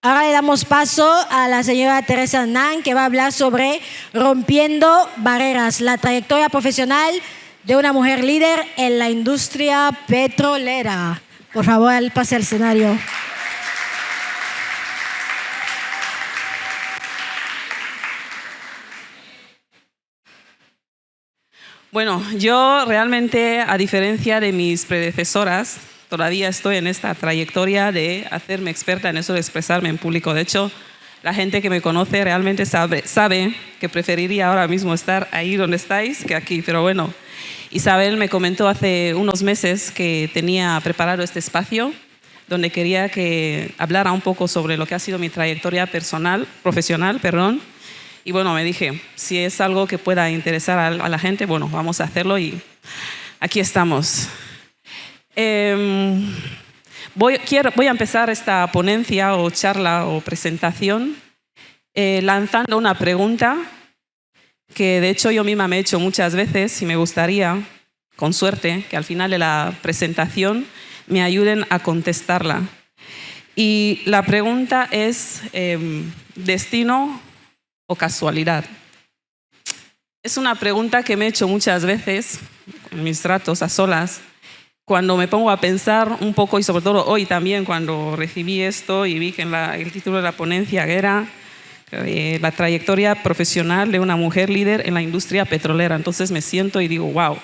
Ahora le damos paso a la señora Teresa Nan, que va a hablar sobre rompiendo barreras, la trayectoria profesional de una mujer líder en la industria petrolera. Por favor, pase al escenario. Bueno, yo realmente, a diferencia de mis predecesoras, todavía estoy en esta trayectoria de hacerme experta en eso de expresarme en público. De hecho, la gente que me conoce realmente sabe que preferiría ahora mismo estar ahí donde estáis que aquí. Pero bueno, Isabel me comentó hace unos meses que tenía preparado este espacio donde quería que hablara un poco sobre lo que ha sido mi trayectoria profesional. Y bueno, me dije, si es algo que pueda interesar a la gente, bueno, vamos a hacerlo y aquí estamos. Voy a empezar esta ponencia o charla o presentación lanzando una pregunta que de hecho yo misma me he hecho muchas veces y me gustaría, con suerte, que al final de la presentación me ayuden a contestarla. Y la pregunta es, ¿destino o casualidad? Es una pregunta que me he hecho muchas veces en mis ratos a solas, cuando me pongo a pensar un poco, y sobre todo hoy también cuando recibí esto y vi que el título de la ponencia era la trayectoria profesional de una mujer líder en la industria petrolera. Entonces me siento y digo, wow,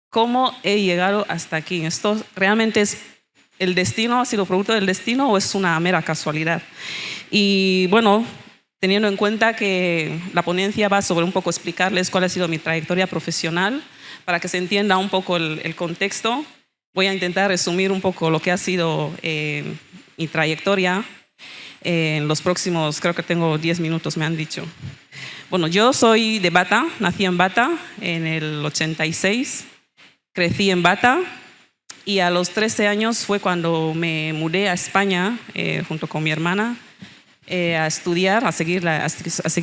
¿cómo he llegado hasta aquí? ¿Esto realmente es el destino, ha sido producto del destino o es una mera casualidad? Y bueno, teniendo en cuenta que la ponencia va sobre un poco explicarles cuál ha sido mi trayectoria profesional, para que se entienda un poco el contexto, voy a intentar resumir un poco lo que ha sido mi trayectoria en los próximos, creo que tengo 10 minutos, me han dicho. Bueno, yo soy de Bata, nací en Bata en el 86, crecí en Bata y a los 13 años fue cuando me mudé a España junto con mi hermana a estudiar, a seguir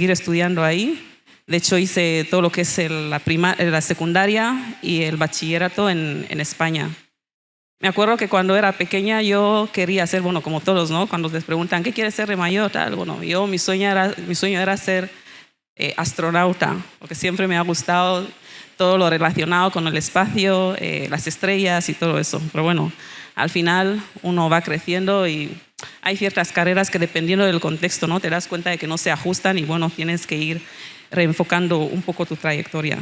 estudiando ahí. De hecho, hice todo lo que es la secundaria y el bachillerato en España. Me acuerdo que cuando era pequeña yo quería ser, bueno, como todos, ¿no? Cuando les preguntan, ¿qué quieres ser de mayor? Tal, bueno, mi sueño era ser astronauta, porque siempre me ha gustado todo lo relacionado con el espacio, las estrellas y todo eso. Pero bueno, al final uno va creciendo y hay ciertas carreras que dependiendo del contexto, ¿no? Te das cuenta de que no se ajustan y bueno, tienes que ir reenfocando un poco tu trayectoria.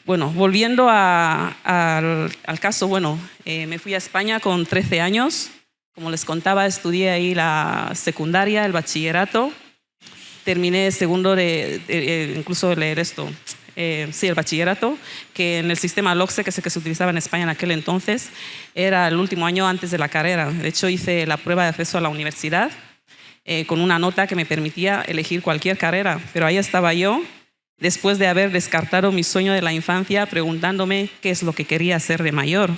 Bueno, volviendo al caso, bueno, me fui a España con 13 años. Como les contaba, estudié ahí la secundaria, el bachillerato. Terminé segundo incluso de leer esto, sí, el bachillerato, que en el sistema LOCSE, que es el que se utilizaba en España en aquel entonces, era el último año antes de la carrera. De hecho, hice la prueba de acceso a la universidad con una nota que me permitía elegir cualquier carrera, pero ahí estaba yo, después de haber descartado mi sueño de la infancia, preguntándome qué es lo que quería hacer de mayor.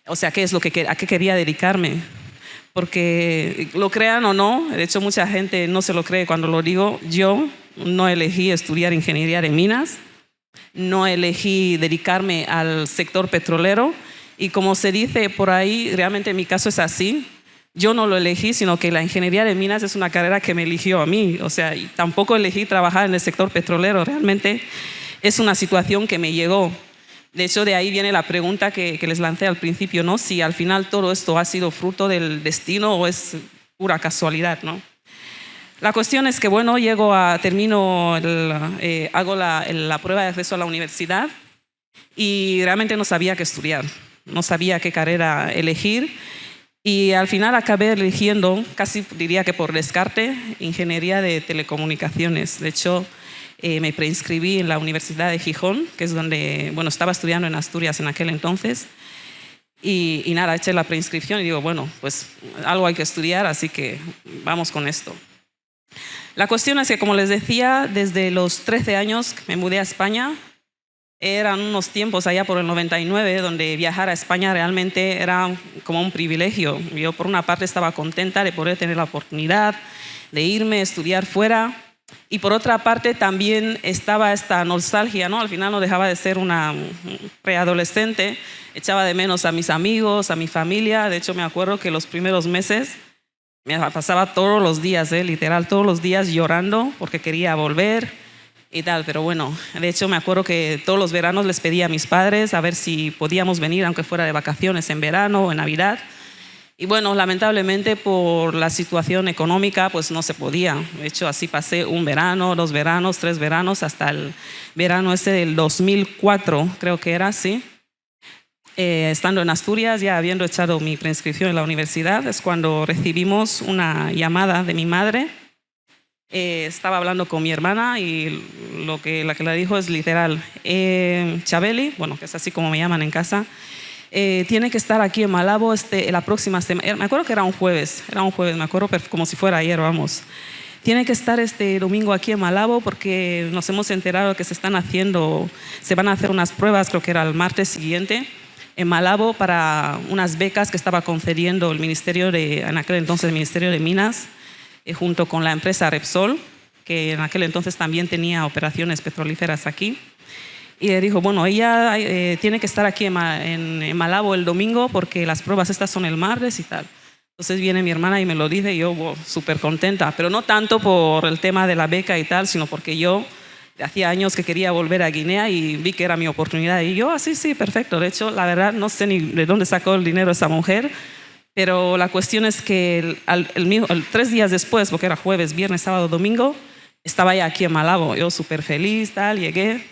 O sea, a qué quería dedicarme. Porque lo crean o no, de hecho mucha gente no se lo cree cuando lo digo, yo no elegí estudiar ingeniería de minas, no elegí dedicarme al sector petrolero y como se dice por ahí, realmente en mi caso es así. Yo no lo elegí, sino que la ingeniería de minas es una carrera que me eligió a mí. O sea, y tampoco elegí trabajar en el sector petrolero. Realmente es una situación que me llegó. De hecho, de ahí viene la pregunta que les lancé al principio, ¿no? Si al final todo esto ha sido fruto del destino o es pura casualidad, ¿no? La cuestión es que, bueno, hago la prueba de acceso a la universidad y realmente no sabía qué estudiar. No sabía qué carrera elegir. Y al final acabé eligiendo, casi diría que por descarte, ingeniería de telecomunicaciones. De hecho, me preinscribí en la Universidad de Gijón, que es donde, bueno, estaba estudiando en Asturias en aquel entonces. Y nada, eché la preinscripción y digo, bueno, pues algo hay que estudiar, así que vamos con esto. La cuestión es que, como les decía, desde los 13 años me mudé a España. Eran unos tiempos allá por el 99 donde viajar a España realmente era como un privilegio. Yo por una parte estaba contenta de poder tener la oportunidad de irme a estudiar fuera y por otra parte también estaba esta nostalgia, ¿no? Al final no dejaba de ser una preadolescente, echaba de menos a mis amigos, a mi familia. De hecho me acuerdo que los primeros meses Me pasaba todos los días, literal, todos los días llorando porque quería volver y tal. Pero bueno, de hecho me acuerdo que todos los veranos les pedía a mis padres a ver si podíamos venir, aunque fuera de vacaciones en verano o en Navidad. Y bueno, lamentablemente por la situación económica pues no se podía. De hecho así pasé un verano, 2 veranos, 3 veranos, hasta el verano ese del 2004, creo que era, sí. Estando en Asturias, ya habiendo echado mi preinscripción en la universidad, es cuando recibimos una llamada de mi madre. Estaba hablando con mi hermana y la que le dijo es literal, Chabeli, bueno, que es así como me llaman en casa, tiene que estar aquí en Malabo la próxima semana. Me acuerdo que era un jueves, me acuerdo como si fuera ayer, vamos. Tiene que estar este domingo aquí en Malabo porque nos hemos enterado que se van a hacer unas pruebas, creo que era el martes siguiente, en Malabo para unas becas que estaba concediendo en aquel entonces el Ministerio de Minas, junto con la empresa Repsol, que en aquel entonces también tenía operaciones petrolíferas aquí. Y le dijo, bueno, ella tiene que estar aquí en Malabo el domingo porque las pruebas estas son el martes y tal. Entonces viene mi hermana y me lo dice y yo súper contenta, pero no tanto por el tema de la beca y tal, sino porque yo hacía años que quería volver a Guinea y vi que era mi oportunidad. Y yo, sí, perfecto. De hecho, la verdad, no sé ni de dónde sacó el dinero esa mujer, pero la cuestión es que 3 días después, porque era jueves, viernes, sábado, domingo, estaba ya aquí en Malabo. Yo súper feliz, tal, llegué.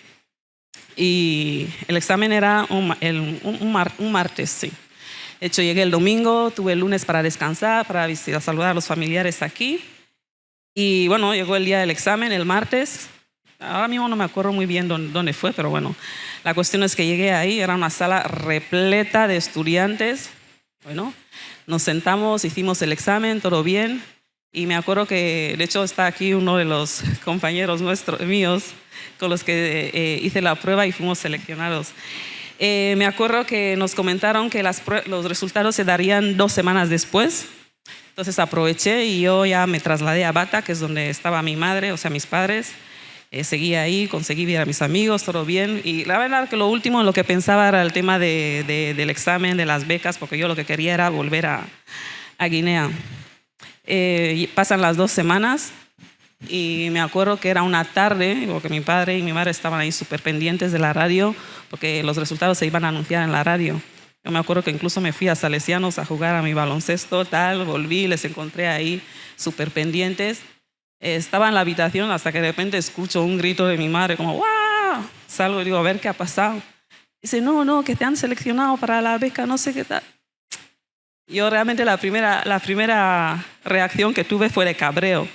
Y el examen era un martes, sí. De hecho, llegué el domingo, tuve el lunes para descansar, para saludar a los familiares aquí. Y bueno, llegó el día del examen, el martes. Ahora mismo no me acuerdo muy bien dónde fue, pero bueno, la cuestión es que llegué ahí, era una sala repleta de estudiantes. Bueno, nos sentamos, hicimos el examen, todo bien. Y me acuerdo que, de hecho, está aquí uno de los compañeros míos con los que hice la prueba y fuimos seleccionados. Me acuerdo que nos comentaron que los resultados se darían 2 semanas después. Entonces aproveché y yo ya me trasladé a Bata, que es donde estaba mi madre, o sea, mis padres. Seguí ahí, conseguí ver a mis amigos, todo bien. Y la verdad que lo último en lo que pensaba era el tema del examen, de las becas, porque yo lo que quería era volver a Guinea. Pasan las 2 semanas y me acuerdo que era una tarde, porque mi padre y mi madre estaban ahí súper pendientes de la radio, porque los resultados se iban a anunciar en la radio. Yo me acuerdo que incluso me fui a Salesianos a jugar a mi baloncesto, tal, volví, les encontré ahí súper pendientes. Estaba en la habitación hasta que de repente escucho un grito de mi madre, como ¡wow! Salgo y digo, a ver qué ha pasado. Dice, no, que te han seleccionado para la beca, no sé qué tal. Yo realmente la primera reacción que tuve fue de cabreo.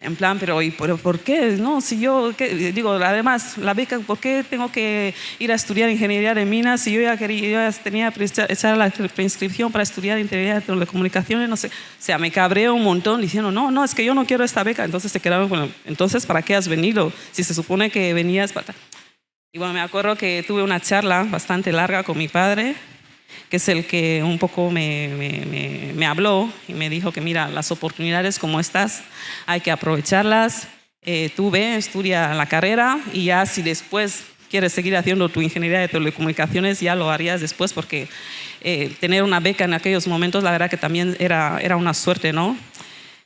En plan, pero ¿por qué? No, si yo, digo, además, la beca, ¿por qué tengo que ir a estudiar ingeniería de minas si yo ya tenía echar la preinscripción para estudiar ingeniería de telecomunicaciones? No sé. O sea, me cabreo un montón diciendo, no, es que yo no quiero esta beca. Entonces se quedaron, bueno, entonces, ¿para qué has venido? Si se supone que venías para... Y bueno, me acuerdo que tuve una charla bastante larga con mi padre, que es el que un poco me habló y me dijo que mira, las oportunidades como estas hay que aprovecharlas. Tú ve, estudia la carrera y ya si después quieres seguir haciendo tu ingeniería de telecomunicaciones ya lo harías después, porque tener una beca en aquellos momentos la verdad que también era una suerte, ¿no?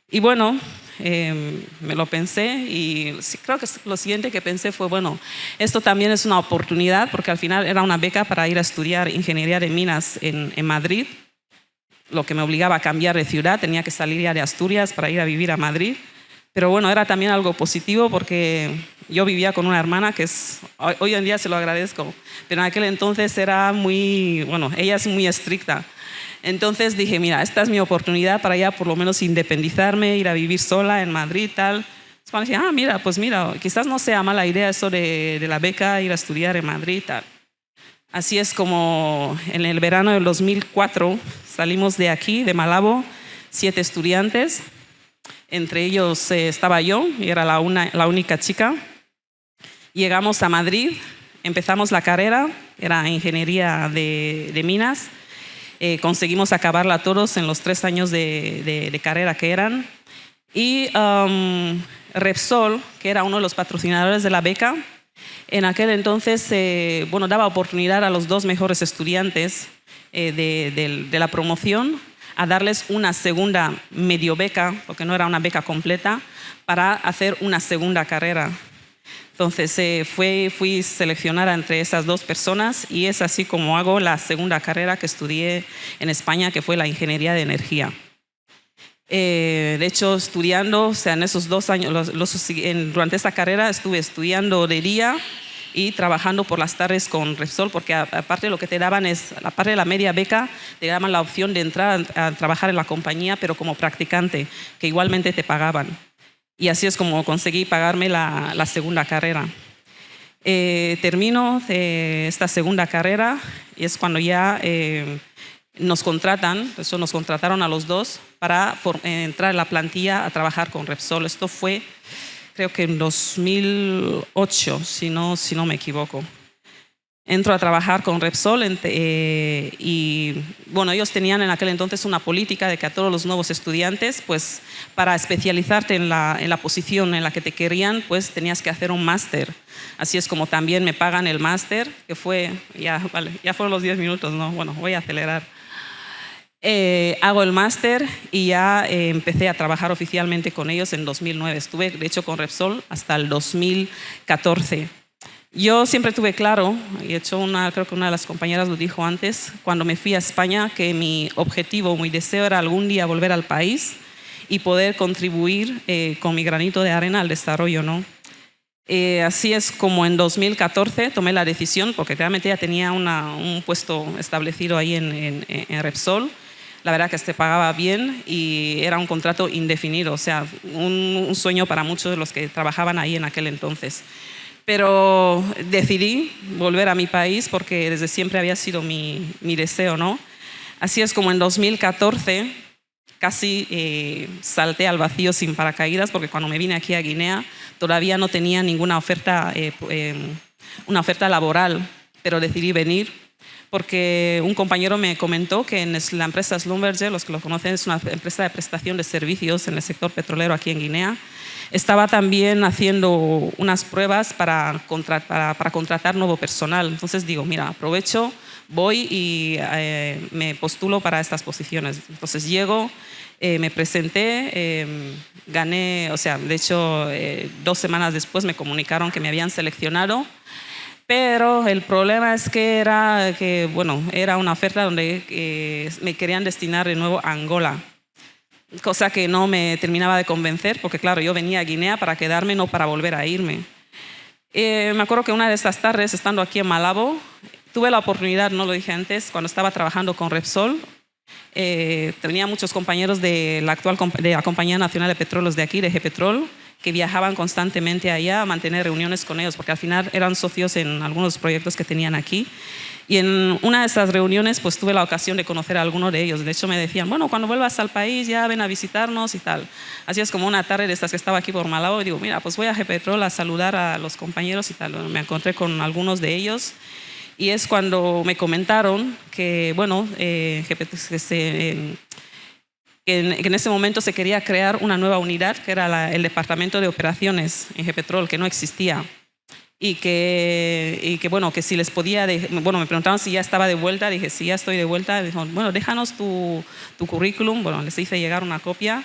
Y bueno, me lo pensé y creo que lo siguiente que pensé fue, bueno, esto también es una oportunidad porque al final era una beca para ir a estudiar ingeniería de minas en Madrid, lo que me obligaba a cambiar de ciudad, tenía que salir ya de Asturias para ir a vivir a Madrid, pero bueno, era también algo positivo porque yo vivía con una hermana que hoy en día se lo agradezco, pero en aquel entonces era ella es muy estricta. Entonces dije, mira, esta es mi oportunidad para ya por lo menos independizarme, ir a vivir sola en Madrid, tal. Entonces dije, mira, quizás no sea mala idea eso de la beca, ir a estudiar en Madrid, tal. Así es como en el verano del 2004 salimos de aquí, de Malabo, 7 estudiantes. Entre ellos estaba yo, y era la única chica. Llegamos a Madrid, empezamos la carrera, era ingeniería de minas. Conseguimos acabarla todos en los 3 años de carrera que eran. Y Repsol, que era uno de los patrocinadores de la beca, en aquel entonces daba oportunidad a los 2 mejores estudiantes de la promoción a darles una segunda medio beca, porque no era una beca completa, para hacer una segunda carrera. Entonces fui seleccionada entre esas dos personas y es así como hago la segunda carrera que estudié en España, que fue la ingeniería de energía. De hecho, estudiando, o sea, en esos 2 años, durante esta carrera estuve estudiando de día y trabajando por las tardes con Repsol, porque aparte lo que te daban es, aparte de la media beca, te daban la opción de entrar a trabajar en la compañía, pero como practicante, que igualmente te pagaban. Y así es como conseguí pagarme la segunda carrera. Termino esta segunda carrera y es cuando ya nos contratan, eso nos contrataron a los dos para entrar en la plantilla a trabajar con Repsol. Esto fue, creo que en 2008, si no me equivoco. Entro a trabajar con Repsol y bueno, ellos tenían en aquel entonces una política de que a todos los nuevos estudiantes, pues para especializarte en la posición en la que te querían, pues tenías que hacer un máster. Así es como también me pagan el máster, que fue, ya fueron los 10 minutos, no, bueno, voy a acelerar. Hago el máster y ya empecé a trabajar oficialmente con ellos en 2009. Estuve, de hecho, con Repsol hasta el 2014. Yo siempre tuve claro, y de hecho creo que una de las compañeras lo dijo antes, cuando me fui a España, que mi objetivo, mi deseo era algún día volver al país y poder contribuir con mi granito de arena al desarrollo, ¿no? Así es como en 2014 tomé la decisión, porque realmente ya tenía un puesto establecido ahí en Repsol. La verdad que se pagaba bien y era un contrato indefinido, o sea, un sueño para muchos de los que trabajaban ahí en aquel entonces. Pero decidí volver a mi país porque desde siempre había sido mi deseo, ¿no? Así es como en 2014 casi salté al vacío sin paracaídas, porque cuando me vine aquí a Guinea todavía no tenía ninguna oferta, una oferta laboral, pero decidí venir porque un compañero me comentó que en la empresa Schlumberger, los que lo conocen, es una empresa de prestación de servicios en el sector petrolero aquí en Guinea. Estaba también haciendo unas pruebas para contratar nuevo personal. Entonces digo, mira, aprovecho, voy y me postulo para estas posiciones. Entonces llego, me presenté, gané, o sea, de hecho 2 semanas después me comunicaron que me habían seleccionado, pero el problema es que era una oferta donde me querían destinar de nuevo a Angola. Cosa que no me terminaba de convencer, porque claro, yo venía a Guinea para quedarme, no para volver a irme. Me acuerdo que una de estas tardes, estando aquí en Malabo, tuve la oportunidad, no lo dije antes, cuando estaba trabajando con Repsol, tenía muchos compañeros de la Compañía Nacional de Petróleos de aquí, de GEPetrol, que viajaban constantemente allá a mantener reuniones con ellos, porque al final eran socios en algunos proyectos que tenían aquí. Y en una de esas reuniones pues tuve la ocasión de conocer a algunos de ellos. De hecho me decían, bueno, cuando vuelvas al país ya ven a visitarnos y tal. Así es como una tarde de estas que estaba aquí por Malabo y digo, mira, pues voy a GEPetrol a saludar a los compañeros y tal. Me encontré con algunos de ellos y es cuando me comentaron que, bueno, que en ese momento se quería crear una nueva unidad, que era el Departamento de Operaciones en GEPetrol, que no existía. Y que bueno, que si les podía, bueno, me preguntaron si ya estaba de vuelta, dije, sí, ya estoy de vuelta. Dijo, bueno, déjanos tu currículum. Bueno, les hice llegar una copia.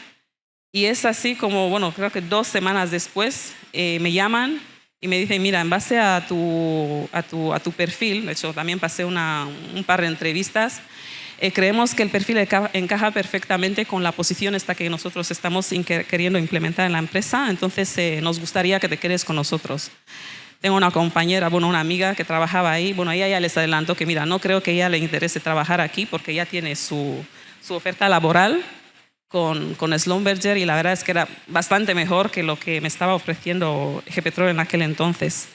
Y es así como, bueno, creo que 2 semanas después me llaman y me dicen, mira, en base a tu perfil, de hecho también pasé un par de entrevistas, creemos que el perfil encaja perfectamente con la posición esta que nosotros estamos queriendo implementar en la empresa, entonces nos gustaría que te quedes con nosotros. Tengo una compañera, bueno, una amiga que trabajaba ahí, bueno, ella ya les adelantó que mira, no creo que a ella le interese trabajar aquí porque ya tiene su oferta laboral con Schlumberger y la verdad es que era bastante mejor que lo que me estaba ofreciendo GEPetrol en aquel entonces.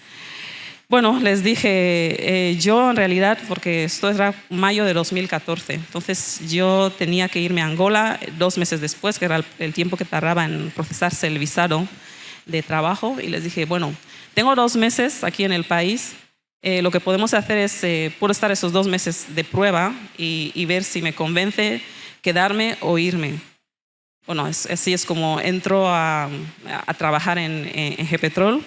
Bueno, les dije, yo en realidad, porque esto era mayo de 2014, entonces yo tenía que irme a Angola 2 meses después, que era el tiempo que tardaba en procesarse el visado de trabajo, y les dije, bueno, tengo 2 meses aquí en el país, lo que podemos hacer es, puedo estar esos 2 meses de prueba y ver si me convence quedarme o irme. Bueno, así es como entro a trabajar en GEPetrol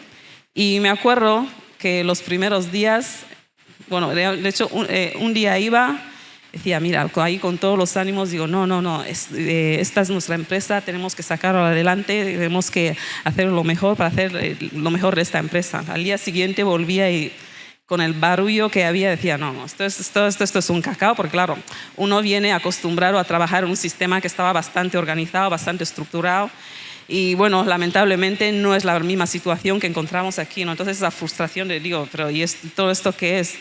y me acuerdo que los primeros días, bueno, de hecho un día iba, decía, mira, ahí con todos los ánimos, digo, no, esta es nuestra empresa, tenemos que sacarlo adelante, tenemos que hacer lo mejor para hacer lo mejor de esta empresa. Al día siguiente volvía y con el barullo que había decía, no, esto es un cacao, porque claro, uno viene acostumbrado a trabajar en un sistema que estaba bastante organizado, bastante estructurado, y bueno, lamentablemente no es la misma situación que encontramos aquí, ¿no? Entonces esa frustración de, digo, pero ¿y todo esto qué es?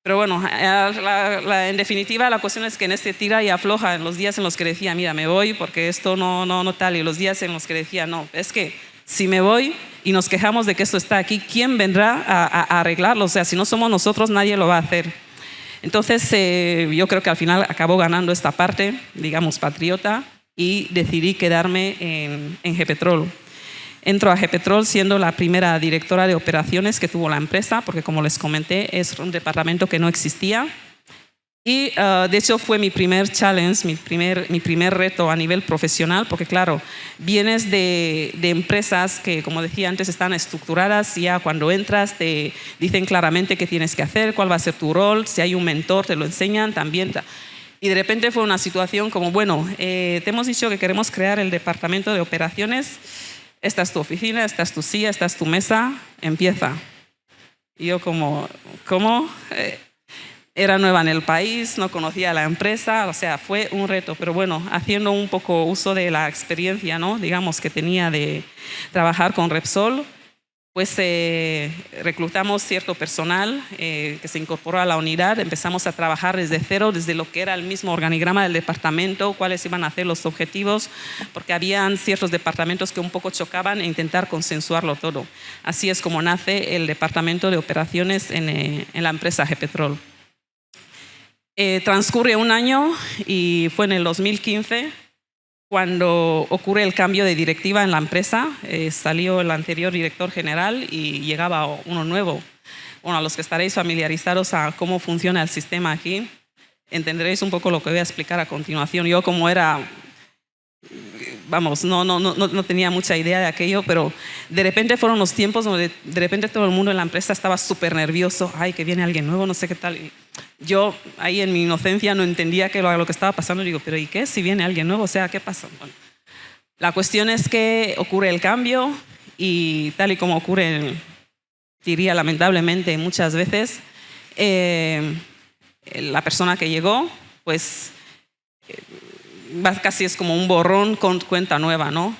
Pero bueno, en definitiva la cuestión es que en este tira y afloja, en los días en los que decía, mira, me voy porque esto no tal, y los días en los que decía, no, es que si me voy y nos quejamos de que esto está aquí, ¿quién vendrá a arreglarlo? O sea, si no somos nosotros, nadie lo va a hacer. Entonces, yo creo que al final acabó ganando esta parte, digamos, patriota, y decidí quedarme en GEPetrol. Entro a GEPetrol siendo la primera directora de operaciones que tuvo la empresa, porque como les comenté, es un departamento que no existía. Y de hecho fue mi primer challenge, mi primer reto a nivel profesional, porque claro, vienes de empresas que, como decía antes, están estructuradas, y ya cuando entras te dicen claramente qué tienes que hacer, cuál va a ser tu rol, si hay un mentor te lo enseñan también. Y de repente fue una situación como, bueno, te hemos dicho que queremos crear el departamento de operaciones, esta es tu oficina, esta es tu silla, esta es tu mesa, empieza. Y yo como, ¿cómo? Era nueva en el país, no conocía la empresa, o sea, fue un reto, pero bueno, haciendo un poco uso de la experiencia, ¿no? Digamos, que tenía de trabajar con Repsol, pues reclutamos cierto personal que se incorporó a la unidad, empezamos a trabajar desde cero, desde lo que era el mismo organigrama del departamento, cuáles iban a ser los objetivos, porque habían ciertos departamentos que un poco chocaban, e intentar consensuarlo todo. Así es como nace el departamento de operaciones en la empresa GEPetrol. Transcurre un año y fue en el 2015 cuando ocurre el cambio de directiva en la empresa. Salió el anterior director general y llegaba uno nuevo. Bueno, a los que estaréis familiarizados a cómo funciona el sistema aquí, entenderéis un poco lo que voy a explicar a continuación. Yo como era, vamos, no tenía mucha idea de aquello, pero de repente fueron los tiempos donde de repente todo el mundo en la empresa estaba súper nervioso. Ay, que viene alguien nuevo, no sé qué tal. Y yo ahí en mi inocencia no entendía lo que estaba pasando. Digo, pero ¿y qué si viene alguien nuevo? O sea, ¿qué pasa? Bueno, la cuestión es que ocurre el cambio y tal y como ocurre, diría lamentablemente muchas veces, la persona que llegó, pues casi es como un borrón con cuenta nueva, ¿no?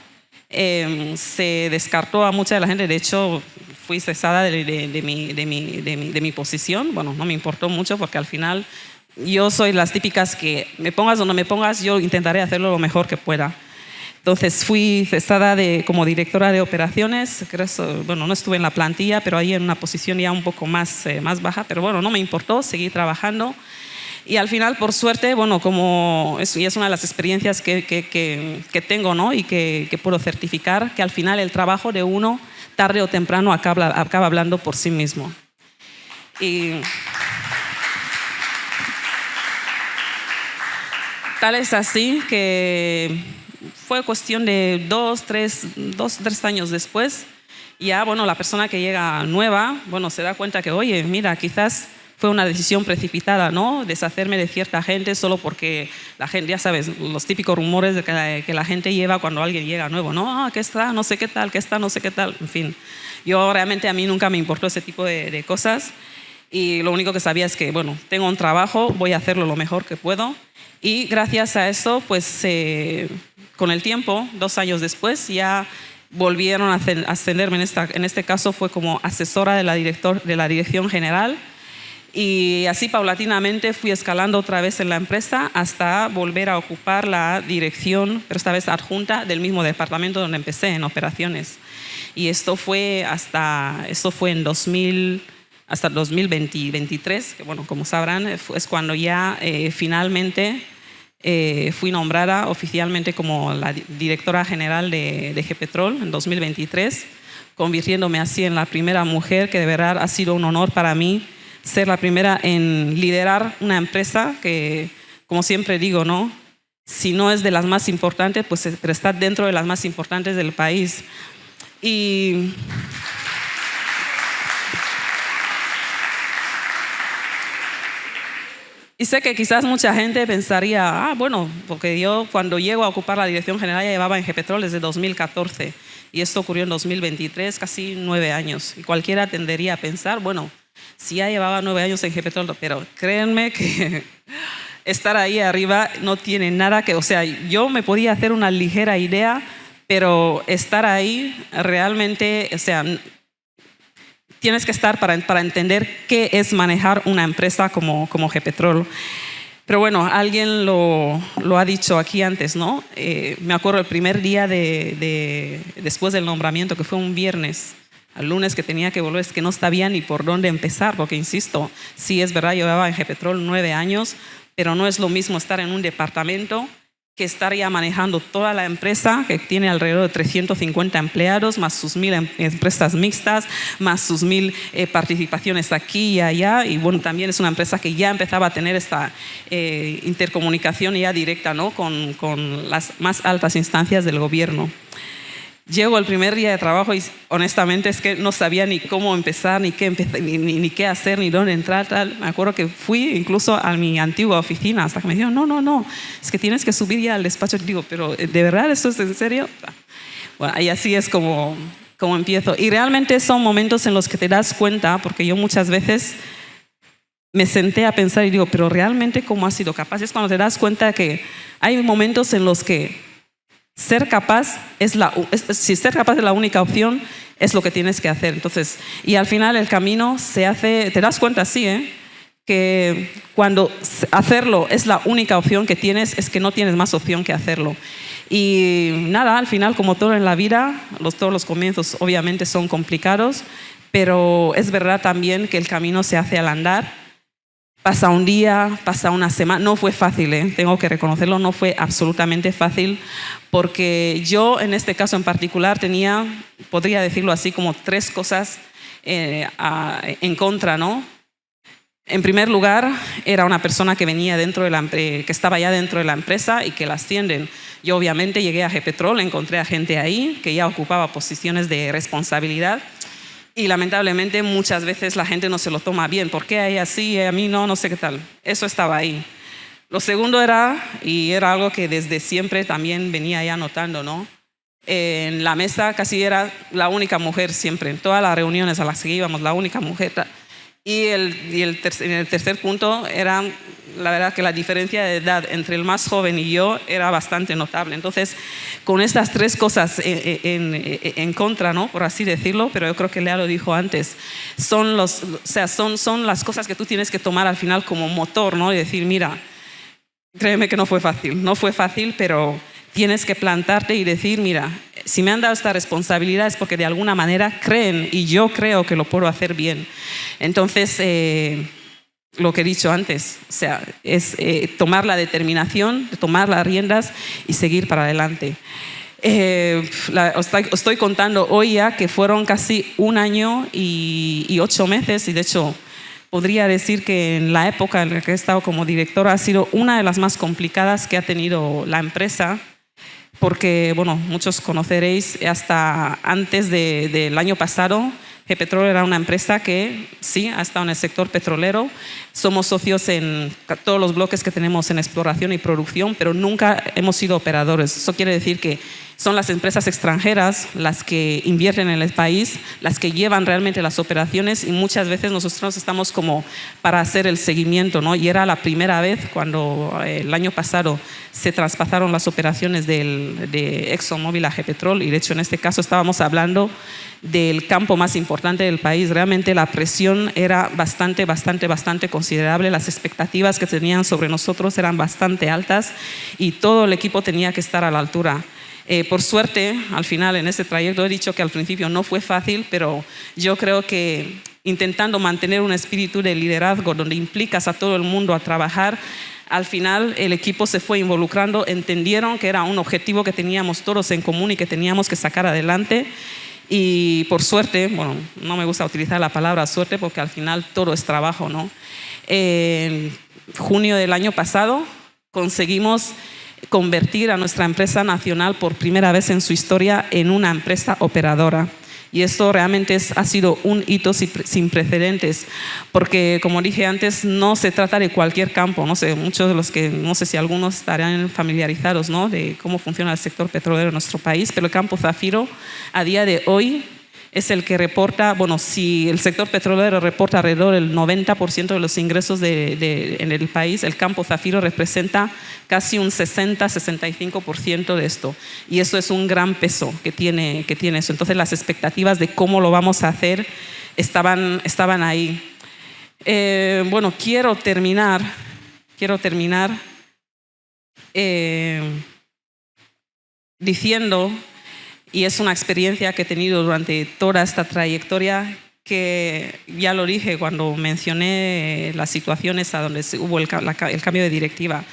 Se descartó a mucha de la gente. De hecho, fui cesada de mi posición. Bueno, no me importó mucho porque al final yo soy las típicas que me pongas o no me pongas, yo intentaré hacerlo lo mejor que pueda. Entonces fui cesada como directora de operaciones. Bueno, no estuve en la plantilla, pero ahí en una posición ya un poco más baja, pero bueno, no me importó, seguí trabajando. Y al final, por suerte, bueno, como es una de las experiencias que tengo, ¿no? Y que puedo certificar, que al final el trabajo de uno, tarde o temprano, acaba hablando por sí mismo. Y tal es así que fue cuestión de 2-3 años después, ya, bueno, la persona que llega nueva, bueno, se da cuenta que, oye, mira, quizás fue una decisión precipitada, ¿no? Deshacerme de cierta gente solo porque la gente, ya sabes, los típicos rumores de que la gente lleva cuando alguien llega nuevo, ¿no? Ah, que está, no sé qué tal, que está, no sé qué tal, en fin. Yo realmente, a mí nunca me importó ese tipo de cosas, y lo único que sabía es que, bueno, tengo un trabajo, voy a hacerlo lo mejor que puedo, y gracias a eso, pues con el tiempo, 2 años después, ya volvieron a ascenderme. En este caso fue como asesora de la dirección general. Y así paulatinamente fui escalando otra vez en la empresa hasta volver a ocupar la dirección, pero esta vez adjunta, del mismo departamento donde empecé, en operaciones. Y esto fue hasta el 2023, que bueno, como sabrán, es cuando ya finalmente fui nombrada oficialmente como la directora general de GEPetrol en 2023, convirtiéndome así en la primera mujer, que de verdad ha sido un honor para mí ser la primera en liderar una empresa que, como siempre digo, ¿no? Si no es de las más importantes, pues está dentro de las más importantes del país. Y Y sé que quizás mucha gente pensaría, bueno, porque yo cuando llego a ocupar la dirección general ya llevaba en GEPetrol desde 2014 y esto ocurrió en 2023, casi 9 años. Y cualquiera tendería a pensar, bueno, si ya llevaba 9 años en GEPetrol, pero créanme que estar ahí arriba no tiene nada que, o sea, yo me podía hacer una ligera idea, pero estar ahí realmente, o sea, tienes que estar para entender qué es manejar una empresa como GEPetrol. Pero bueno, alguien lo ha dicho aquí antes, ¿no? Me acuerdo el primer día después del nombramiento, que fue un viernes, al lunes que tenía que volver, es que no sabía ni por dónde empezar, porque insisto, sí es verdad, yo llevaba en GEPetrol 9 años, pero no es lo mismo estar en un departamento que estar ya manejando toda la empresa, que tiene alrededor de 350 empleados, más sus 1000 empresas mixtas, más sus 1000 participaciones aquí y allá. Y bueno, también es una empresa que ya empezaba a tener esta intercomunicación ya directa, ¿no? con las más altas instancias del gobierno. Llego el primer día de trabajo y honestamente es que no sabía ni cómo empezar, ni qué hacer, ni dónde entrar. Tal. Me acuerdo que fui incluso a mi antigua oficina hasta que me dijeron, no, es que tienes que subir ya al despacho. Y digo, pero ¿de verdad esto es en serio? Bueno, y así es como empiezo. Y realmente son momentos en los que te das cuenta, porque yo muchas veces me senté a pensar y digo, pero realmente ¿cómo has sido capaz? Es cuando te das cuenta que hay momentos en los que ser capaz si ser capaz es la única opción, es lo que tienes que hacer. Entonces, y al final el camino se hace, te das cuenta, sí, que cuando hacerlo es la única opción que tienes, es que no tienes más opción que hacerlo. Y nada, al final, como todo en la vida, todos los comienzos obviamente son complicados, pero es verdad también que el camino se hace al andar. Pasa un día, pasa una semana, no fue fácil, tengo que reconocerlo, no fue absolutamente fácil, porque yo en este caso en particular tenía, podría decirlo así, como 3 cosas en contra, ¿no? En primer lugar, era una persona que venía que estaba ya dentro de la empresa y que la ascienden. Yo obviamente llegué a GEPetrol, encontré a gente ahí que ya ocupaba posiciones de responsabilidad. Y lamentablemente muchas veces la gente no se lo toma bien. ¿Por qué a ella sí, a mí no? No sé qué tal. Eso estaba ahí. Lo segundo era algo que desde siempre también venía ya notando, ¿no? En la mesa casi era la única mujer siempre. En todas las reuniones a las que íbamos, la única mujer. Y en el tercer punto era, la verdad, que la diferencia de edad entre el más joven y yo era bastante notable. Entonces, con estas 3 cosas en contra, ¿no? Por así decirlo, pero yo creo que Lea lo dijo antes, son las cosas que tú tienes que tomar al final como motor, ¿no? Y decir, mira, créeme que no fue fácil, pero tienes que plantarte y decir, mira, si me han dado esta responsabilidad es porque de alguna manera creen y yo creo que lo puedo hacer bien. Entonces, lo que he dicho antes, o sea, es tomar la determinación, tomar las riendas y seguir para adelante. Os estoy contando hoy ya que fueron casi 1 año y 8 meses y de hecho podría decir que en la época en la que he estado como directora ha sido una de las más complicadas que ha tenido la empresa. Porque, bueno, muchos conoceréis, hasta antes del año pasado, GEPetrol era una empresa que sí ha estado en el sector petrolero. Somos socios en todos los bloques que tenemos en exploración y producción, pero nunca hemos sido operadores. Eso quiere decir que son las empresas extranjeras las que invierten en el país, las que llevan realmente las operaciones y muchas veces nosotros estamos como para hacer el seguimiento, ¿no? Y era la primera vez cuando el año pasado se traspasaron las operaciones de ExxonMobil a GEPetrol y de hecho en este caso estábamos hablando del campo más importante del país. Realmente la presión era bastante considerable, las expectativas que tenían sobre nosotros eran bastante altas y todo el equipo tenía que estar a la altura. Por suerte, al final en este trayecto he dicho que al principio no fue fácil, pero yo creo que intentando mantener un espíritu de liderazgo donde implicas a todo el mundo a trabajar, al final el equipo se fue involucrando, entendieron que era un objetivo que teníamos todos en común y que teníamos que sacar adelante. Y por suerte, bueno, no me gusta utilizar la palabra suerte porque al final todo es trabajo, ¿no? En junio del año pasado conseguimos convertir a nuestra empresa nacional por primera vez en su historia en una empresa operadora. Y esto realmente ha sido un hito sin precedentes, porque como dije antes, no se trata de cualquier campo. No sé, muchos de los que, no sé si algunos estarán familiarizados, ¿no?, de cómo funciona el sector petrolero en nuestro país, pero el campo Zafiro a día de hoy es el que reporta, bueno, si el sector petrolero reporta alrededor del 90% de los ingresos en el país, el campo Zafiro representa casi un 60-65% de esto. Y eso es un gran peso que tiene eso. Entonces las expectativas de cómo lo vamos a hacer estaban ahí. Bueno, quiero terminar diciendo, y es una experiencia que he tenido durante toda esta trayectoria, que ya lo dije cuando mencioné las situaciones a donde hubo el cambio de directiva.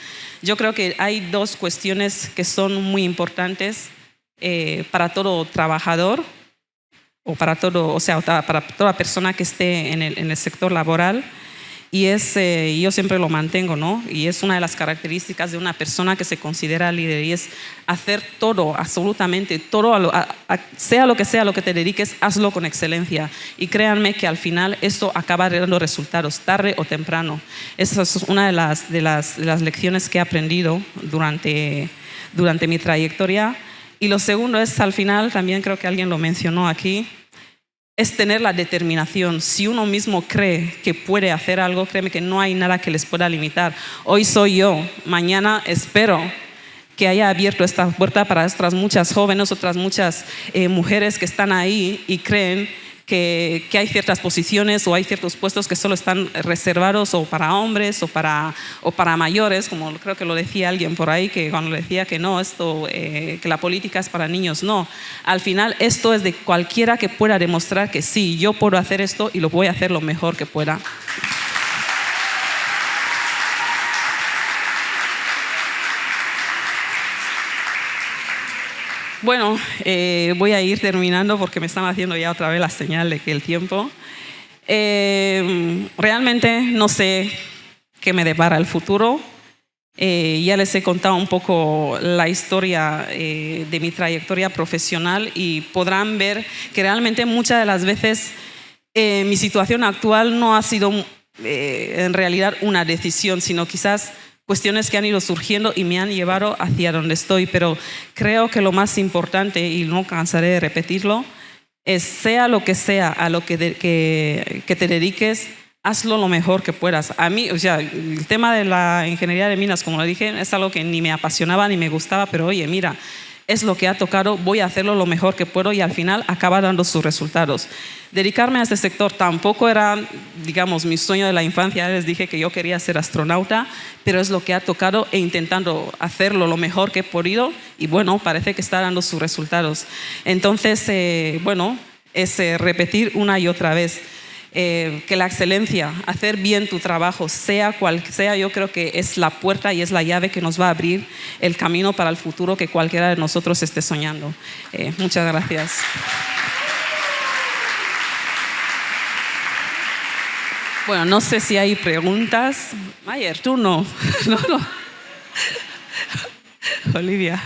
Yo creo que hay dos cuestiones que son muy importantes para todo trabajador o para toda persona que esté en el sector laboral. Y yo siempre lo mantengo, ¿no? Y es una de las características de una persona que se considera líder, y es hacer todo, absolutamente todo, sea lo que te dediques, hazlo con excelencia. Y créanme que al final esto acaba dando resultados, tarde o temprano. Esa es una de las lecciones que he aprendido durante mi trayectoria. Y lo segundo es, al final, también creo que alguien lo mencionó aquí, es tener la determinación. Si uno mismo cree que puede hacer algo, créeme que no hay nada que les pueda limitar. Hoy soy yo, mañana espero que haya abierto esta puerta para otras muchas jóvenes, otras muchas mujeres que están ahí y creen que hay ciertas posiciones o hay ciertos puestos que solo están reservados o para hombres o para mayores, como creo que lo decía alguien por ahí, que cuando le decía que no, que la política es para niños. No, al final esto es de cualquiera que pueda demostrar que sí, yo puedo hacer esto y lo voy a hacer lo mejor que pueda. Bueno, voy a ir terminando porque me están haciendo ya otra vez la señal de que el tiempo. Realmente no sé qué me depara el futuro. Ya les he contado un poco la historia de mi trayectoria profesional y podrán ver que realmente muchas de las veces mi situación actual no ha sido en realidad una decisión, sino quizás cuestiones que han ido surgiendo y me han llevado hacia donde estoy. Pero creo que lo más importante, y no cansaré de repetirlo, es sea lo que sea a lo que te dediques, hazlo lo mejor que puedas. A mí, o sea, el tema de la ingeniería de minas, como lo dije, es algo que ni me apasionaba ni me gustaba, pero oye, mira, es lo que ha tocado, voy a hacerlo lo mejor que puedo y al final acaba dando sus resultados. Dedicarme a este sector tampoco era, digamos, mi sueño de la infancia. Les dije que yo quería ser astronauta, pero es lo que ha tocado e intentando hacerlo lo mejor que he podido y bueno, parece que está dando sus resultados. Entonces, bueno, es repetir una y otra vez. Que la excelencia, hacer bien tu trabajo, sea cual sea, yo creo que es la puerta y es la llave que nos va a abrir el camino para el futuro que cualquiera de nosotros esté soñando. Muchas gracias. Bueno, no sé si hay preguntas. Mayer, tú no. No. Olivia.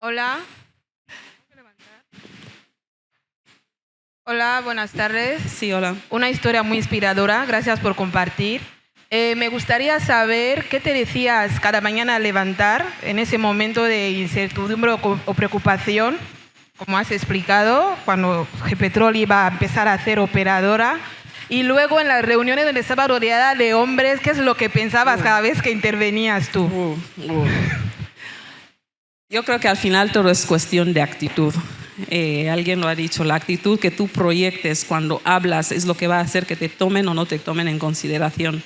Hola. Hola, buenas tardes. Sí, hola. Una historia muy inspiradora, gracias por compartir. Me gustaría saber qué te decías cada mañana al levantar en ese momento de incertidumbre o preocupación, como has explicado, cuando GEPetrol iba a empezar a ser operadora. Y luego en las reuniones donde estaba rodeada de hombres, ¿qué es lo que pensabas cada vez que intervenías tú? Yo creo que al final todo es cuestión de actitud. Alguien lo ha dicho, la actitud que tú proyectes cuando hablas es lo que va a hacer que te tomen o no te tomen en consideración.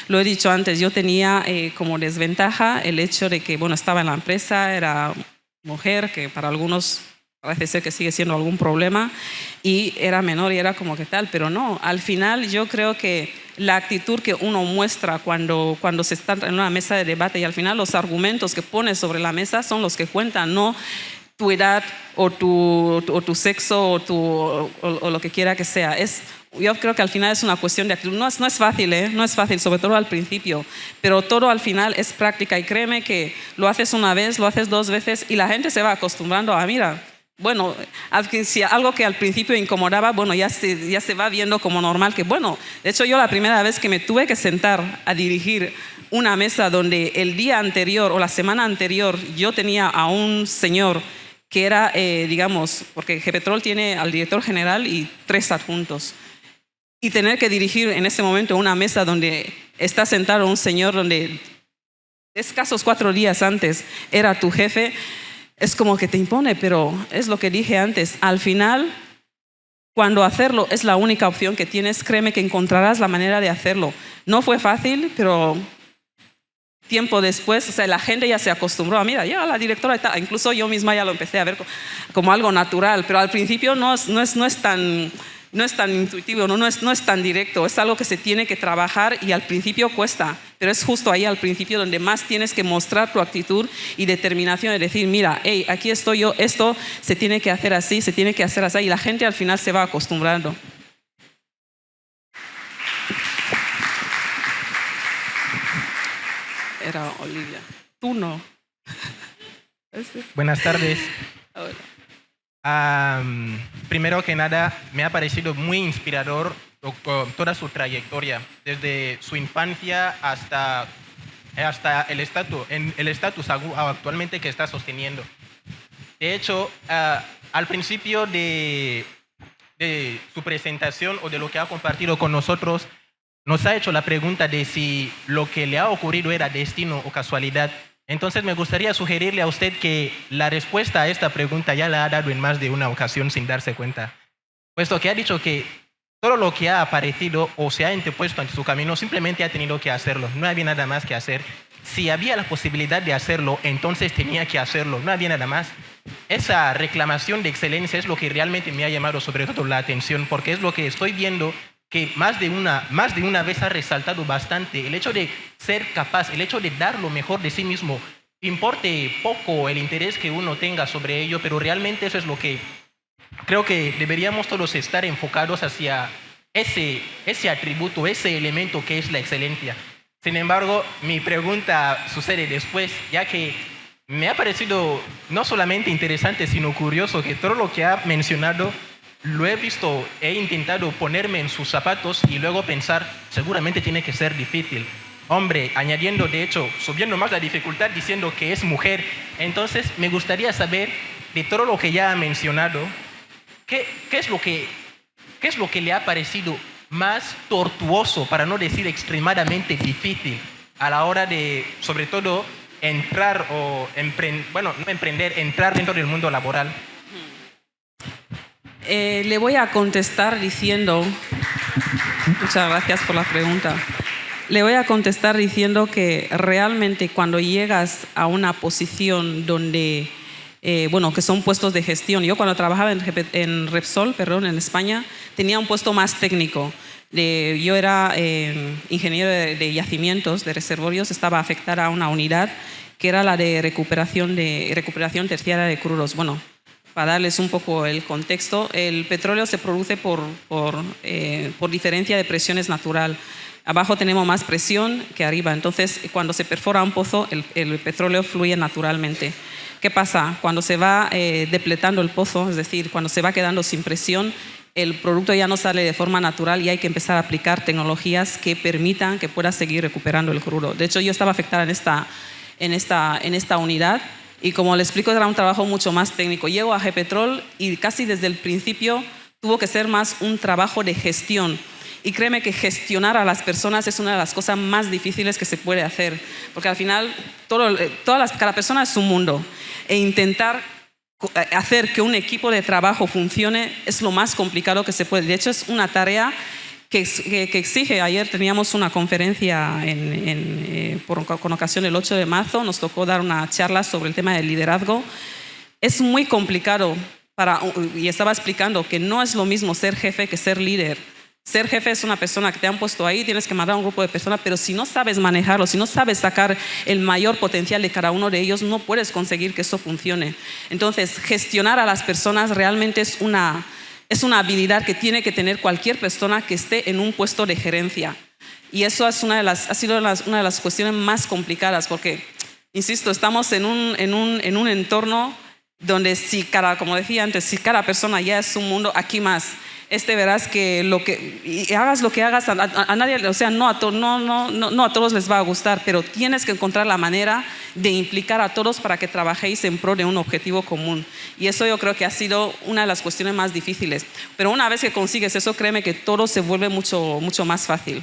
Lo he dicho antes, yo tenía como desventaja el hecho de que, bueno, estaba en la empresa, era mujer, que para algunos parece ser que sigue siendo algún problema, y era menor y era como que tal, pero no, al final yo creo que la actitud que uno muestra cuando se está en una mesa de debate, y al final los argumentos que pones sobre la mesa son los que cuentan, no tu edad o tu sexo o lo que quiera que sea. Yo creo que al final es una cuestión de actitud. No es fácil, no es fácil, sobre todo al principio, pero todo al final es práctica y créeme que lo haces una vez, lo haces dos veces y la gente se va acostumbrando a, mira, bueno, si algo que al principio incomodaba, bueno, ya se va viendo como normal, que bueno, de hecho yo la primera vez que me tuve que sentar a dirigir una mesa donde el día anterior o la semana anterior yo tenía a un señor que era, digamos, porque GEPetrol tiene al director general y 3 adjuntos, y tener que dirigir en ese momento una mesa donde está sentado un señor donde escasos 4 días antes era tu jefe, es como que te impone, pero es lo que dije antes. Al final, cuando hacerlo es la única opción que tienes, créeme que encontrarás la manera de hacerlo. No fue fácil, pero tiempo después, o sea, la gente ya se acostumbró a, mira, ya la directora está, incluso yo misma ya lo empecé a ver como algo natural, pero al principio no es tan intuitivo, no es tan directo, es algo que se tiene que trabajar y al principio cuesta, pero es justo ahí al principio donde más tienes que mostrar tu actitud y determinación de decir, mira, hey, aquí estoy yo, esto se tiene que hacer así, se tiene que hacer así, y la gente al final se va acostumbrando. Era Olivia. Tú no. Buenas tardes. Hola. Primero que nada, me ha parecido muy inspirador toda su trayectoria, desde su infancia hasta el estatus actualmente que está sosteniendo. De hecho, al principio de su presentación o de lo que ha compartido con nosotros, nos ha hecho la pregunta de si lo que le ha ocurrido era destino o casualidad. Entonces me gustaría sugerirle a usted que la respuesta a esta pregunta ya la ha dado en más de una ocasión sin darse cuenta, puesto que ha dicho que todo lo que ha aparecido o se ha interpuesto ante su camino simplemente ha tenido que hacerlo, no había nada más que hacer. Si había la posibilidad de hacerlo, entonces tenía que hacerlo, no había nada más. Esa reclamación de excelencia es lo que realmente me ha llamado sobre todo la atención, porque es lo que estoy viendo que más de una vez ha resaltado bastante, el hecho de ser capaz, el hecho de dar lo mejor de sí mismo, importe poco el interés que uno tenga sobre ello, pero realmente eso es lo que creo que deberíamos todos estar enfocados hacia ese atributo, ese elemento que es la excelencia. Sin embargo, mi pregunta sucede después, ya que me ha parecido no solamente interesante, sino curioso que todo lo que ha mencionado lo he visto, he intentado ponerme en sus zapatos y luego pensar, seguramente tiene que ser difícil. Hombre, añadiendo, de hecho, subiendo más la dificultad diciendo que es mujer. Entonces, me gustaría saber, de todo lo que ya ha mencionado, ¿qué es lo que le ha parecido más tortuoso, para no decir extremadamente difícil, a la hora de, sobre todo, entrar dentro del mundo laboral? Le voy a contestar diciendo, muchas gracias por la pregunta, le voy a contestar diciendo que realmente cuando llegas a una posición donde, que son puestos de gestión, yo cuando trabajaba en Repsol, en España, tenía un puesto más técnico. Yo era ingeniero de yacimientos, de reservorios, estaba afectada a una unidad que era la de recuperación terciaria de crudos. Bueno, para darles un poco el contexto, el petróleo se produce por diferencia de presiones natural. Abajo tenemos más presión que arriba, entonces cuando se perfora un pozo, el petróleo fluye naturalmente. ¿Qué pasa? Cuando se va depletando el pozo, es decir, cuando se va quedando sin presión, el producto ya no sale de forma natural y hay que empezar a aplicar tecnologías que permitan que pueda seguir recuperando el crudo. De hecho, yo estaba afectada en esta unidad. Y como le explico, era un trabajo mucho más técnico. Llego a GEPetrol y casi desde el principio tuvo que ser más un trabajo de gestión. Y créeme que gestionar a las personas es una de las cosas más difíciles que se puede hacer. Porque al final, cada persona es un mundo. E intentar hacer que un equipo de trabajo funcione es lo más complicado que se puede. De hecho, es una tarea que exige. Ayer teníamos una conferencia con ocasión del 8 de marzo, nos tocó dar una charla sobre el tema del liderazgo. Es muy complicado y estaba explicando que no es lo mismo ser jefe que ser líder. Ser jefe es una persona que te han puesto ahí, tienes que mandar a un grupo de personas, pero si no sabes manejarlo, si no sabes sacar el mayor potencial de cada uno de ellos, no puedes conseguir que eso funcione. Entonces, gestionar a las personas realmente es una habilidad que tiene que tener cualquier persona que esté en un puesto de gerencia. Y eso ha sido una de las cuestiones más complicadas porque, insisto, estamos en un entorno donde como decía antes, si cada persona ya es un mundo, aquí más. Verás que y hagas lo que hagas, a nadie, o sea, no a todos les va a gustar, pero tienes que encontrar la manera de implicar a todos para que trabajéis en pro de un objetivo común. Y eso yo creo que ha sido una de las cuestiones más difíciles. Pero una vez que consigues eso, créeme que todo se vuelve mucho, mucho más fácil.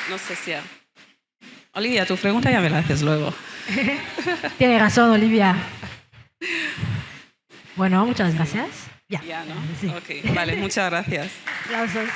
No sé si... Olivia, tu pregunta ya me la haces luego. Tiene razón, Olivia. Bueno, muchas gracias. Ya, ¿no? Sí. Ok, vale, muchas gracias. Aplausos.